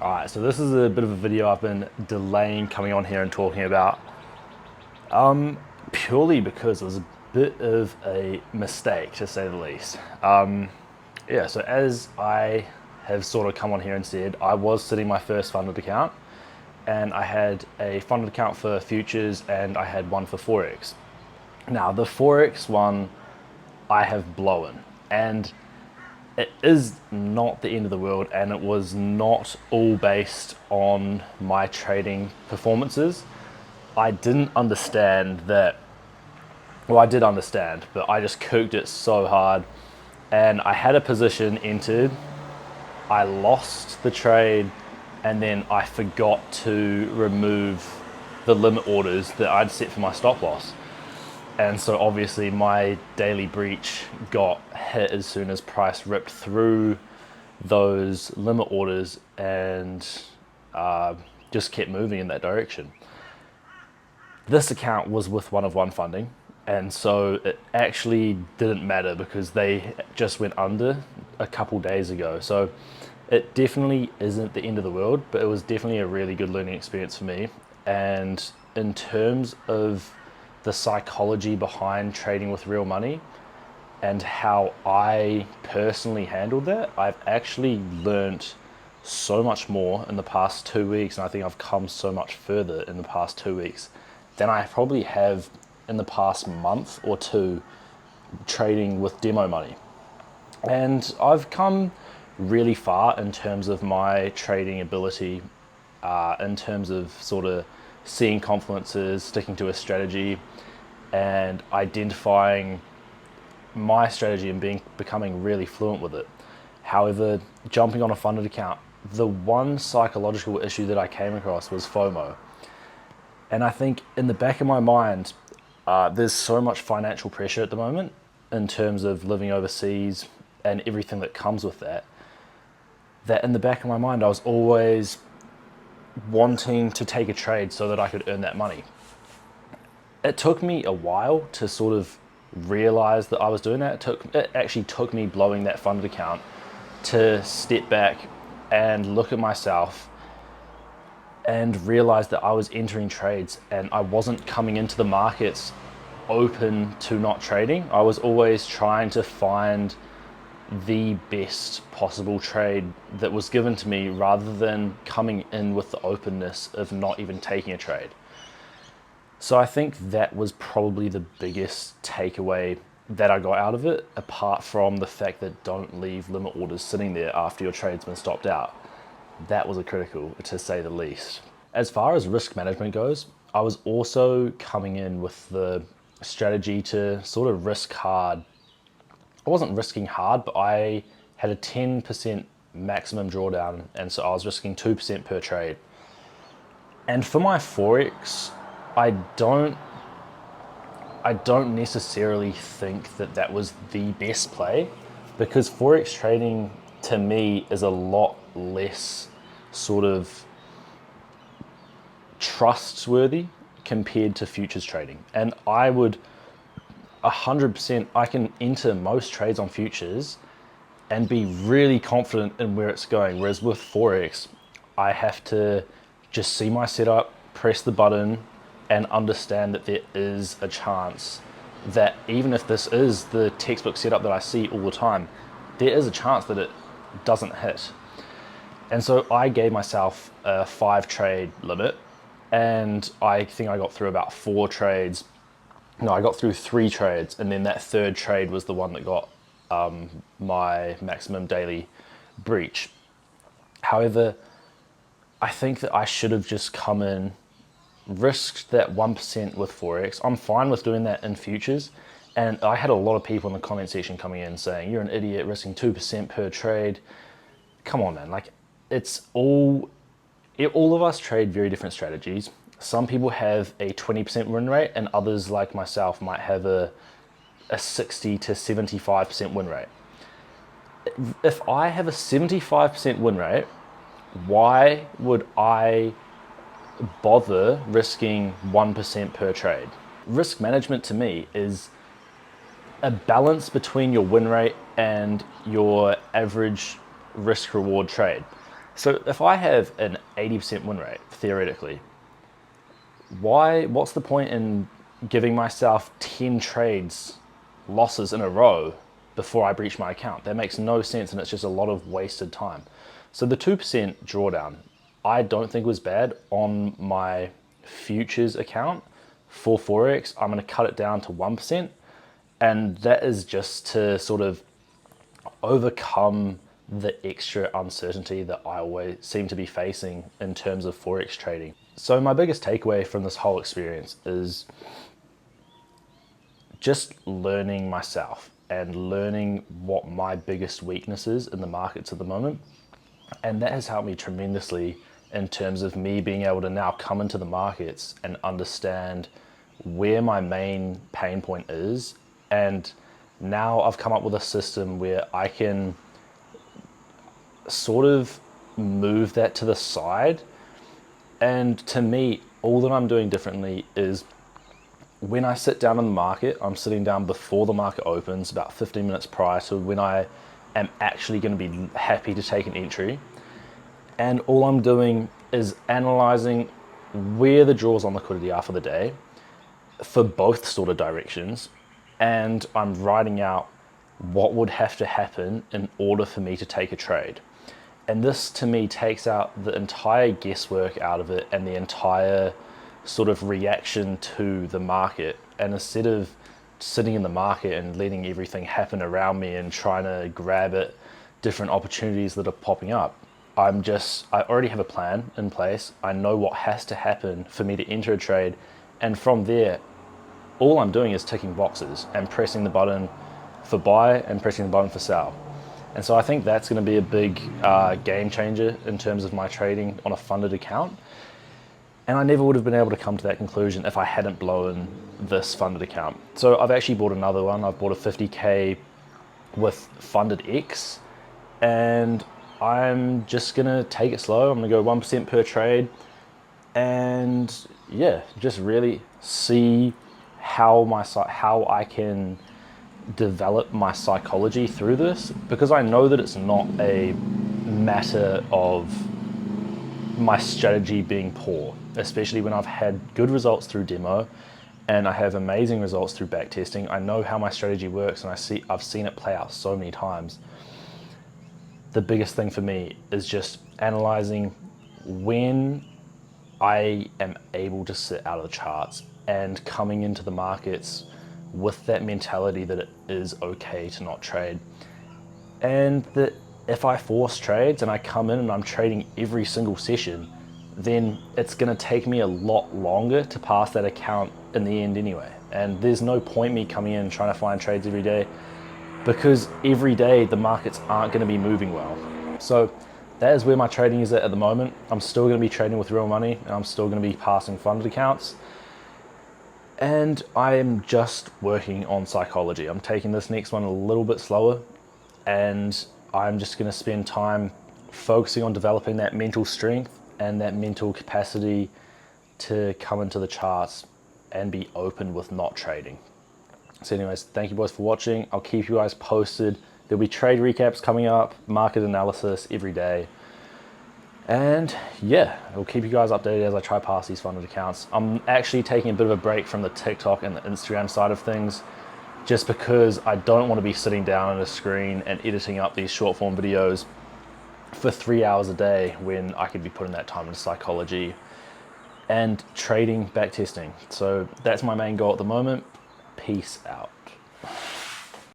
Alright, so this is a bit of a video I've been delaying coming on here and talking about, purely because it was a bit of a mistake, to say the least. Yeah, so as I have sort of come on here and said, I was sitting my first funded account, and I had a funded account for futures and I had one for Forex. Now, the Forex one I have blown, and it is not the end of the world, and it was not all based on my trading performances. I didn't understand that, well, I did understand, but I just cooked it so hard, and I had a position entered, I lost the trade, and then I forgot to remove the limit orders that I'd set for my stop loss. And so obviously my daily breach got hit as soon as price ripped through those limit orders and just kept moving in that direction. This account was with One of One funding, and so it actually didn't matter because they just went under a couple days ago. So it definitely isn't the end of the world, but it was definitely a really good learning experience for me. And in terms of the psychology behind trading with real money and how I personally handled that, I've actually learnt so much more in the past 2 weeks, and I think I've come so much further in the past 2 weeks than I probably have in the past month or two trading with demo money. And I've come really far in terms of my trading ability, in terms of sort of seeing confluences, sticking to a strategy, and identifying my strategy and becoming really fluent with it. However, jumping on a funded account, the one psychological issue that I came across was FOMO. And I think in the back of my mind, there's so much financial pressure at the moment in terms of living overseas and everything that comes with that, that in the back of my mind, I was always wanting to take a trade so that I could earn that money. It took me a while to sort of realize that I was doing that. It actually took me blowing that funded account to step back and look at myself and realize that I was entering trades and I wasn't coming into the markets open to not trading. I was always trying to find the best possible trade that was given to me rather than coming in with the openness of not even taking a trade. So I think that was probably the biggest takeaway that I got out of it, apart from the fact that don't leave limit orders sitting there after your trade's been stopped out. That was a critical, to say the least. As far as risk management goes, I was also coming in with the strategy to sort of risk hard. I wasn't risking hard, but I had a 10% maximum drawdown, and so I was risking 2% per trade. And for my Forex, I don't necessarily think that that was the best play, because Forex trading to me is a lot less sort of trustworthy compared to futures trading. And I would 100%, I can enter most trades on futures and be really confident in where it's going. Whereas with Forex, I have to just see my setup, press the button, and understand that there is a chance that even if this is the textbook setup that I see all the time, there is a chance that it doesn't hit. And so I gave myself a 5 trade limit, and I think I got through about 4 trades. No, I got through 3 trades, and then that third trade was the one that got my maximum daily breach. However, I think that I should have just come in, risked that 1% with Forex. I'm fine with doing that in futures. And I had a lot of people in the comment section coming in saying, you're an idiot risking 2% per trade. Come on, man. Like, all of us trade very different strategies. Some people have a 20% win rate, and others like myself might have a 60 to 75% win rate. If I have a 75% win rate, why would I bother risking 1% per trade? Risk management to me is a balance between your win rate and your average risk reward trade. So if I have an 80% win rate, theoretically, what's the point in giving myself 10 trades losses in a row before I breach my account? That makes no sense, and it's just a lot of wasted time. So the 2% drawdown, I don't think was bad on my futures account for Forex. I'm going to cut it down to 1%, and that is just to sort of overcome the extra uncertainty that I always seem to be facing in terms of Forex trading. So my biggest takeaway from this whole experience is just learning myself and learning what my biggest weakness is in the markets at the moment. And that has helped me tremendously in terms of me being able to now come into the markets and understand where my main pain point is. And now I've come up with a system where I can sort of move that to the side. And to me, all that I'm doing differently is when I sit down in the market, I'm sitting down before the market opens, about 15 minutes prior to when I am actually going to be happy to take an entry. And all I'm doing is analyzing where the draws on liquidity are for the day for both sort of directions. And I'm writing out what would have to happen in order for me to take a trade. And this to me takes out the entire guesswork out of it and the entire sort of reaction to the market. And instead of sitting in the market and letting everything happen around me and trying to grab at different opportunities that are popping up, I already have a plan in place. I know what has to happen for me to enter a trade. And from there, all I'm doing is ticking boxes and pressing the button for buy and pressing the button for sell. And so I think that's going to be a big game changer in terms of my trading on a funded account. And I never would have been able to come to that conclusion if I hadn't blown this funded account. So I've actually bought another one. I've bought a 50K with Funded X, and I'm just gonna take it slow. I'm gonna go 1% per trade, and yeah, just really see how I can develop my psychology through this, because I know that it's not a matter of my strategy being poor, especially when I've had good results through demo and I have amazing results through backtesting. I know how my strategy works, and I've seen it play out so many times. The biggest thing for me is just analyzing when I am able to sit out of the charts and coming into the markets with that mentality that it is okay to not trade. And that if I force trades and I come in and I'm trading every single session, then it's gonna take me a lot longer to pass that account in the end anyway. And there's no point me coming in and trying to find trades every day, because every day the markets aren't gonna be moving well. So that is where my trading is at the moment. I'm still gonna be trading with real money, and I'm still gonna be passing funded accounts. And I am just working on psychology. I'm taking this next one a little bit slower, and I'm just gonna spend time focusing on developing that mental strength and that mental capacity to come into the charts and be open with not trading. So anyways, thank you boys for watching. I'll keep you guys posted. There'll be trade recaps coming up, market analysis every day. And yeah, I'll keep you guys updated as I try pass these funded accounts. I'm actually taking a bit of a break from the TikTok and the Instagram side of things, just because I don't want to be sitting down at a screen and editing up these short form videos for 3 hours a day when I could be putting that time into psychology and trading backtesting. So that's my main goal at the moment. Peace out.